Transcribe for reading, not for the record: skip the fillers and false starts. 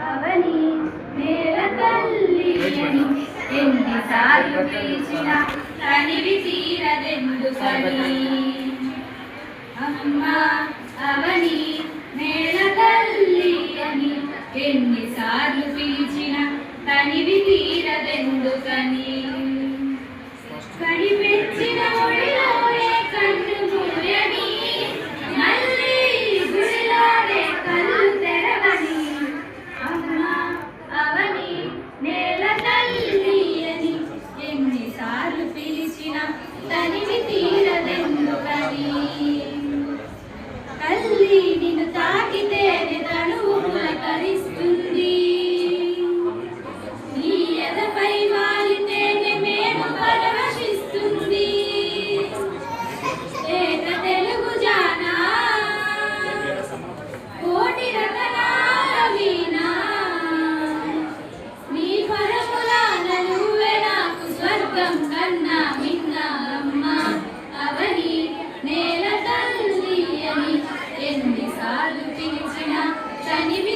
అవని నేల తల్లి అని ఎన్నిసార్లు పిలిచినా తనివి తీరదెందుకని అమ్మ అవని నేల తల్లి అని ఎన్నిసార్లు పిలిచినా తనివి తీరదెందుకని కనిపెచ్చిన ఒడిలోనే కన్ను మూయని మళ్ళీ గుడిలోనే కళ్ళు తెరవని అమ్మ అవని నేల తల్లి అని ఎన్నిసార్లు పిలిచిన తనివి తీరదెందుకని తల్లి నిన్ను తాకితేనే తనువు పులకరిస్తుంది నీ ఎదపై వాలితేనే మేము పరవశిస్తుంది ఏక తెలుగు జానా కోటి రతనాల వీణా నీ పరములాన నువ్వే నాకు స్వర్గం కన్నా మిన్నా అమ్మ అవని నేల తల్లి అని ఎన్నిసార్లు పిలిచిన తనివి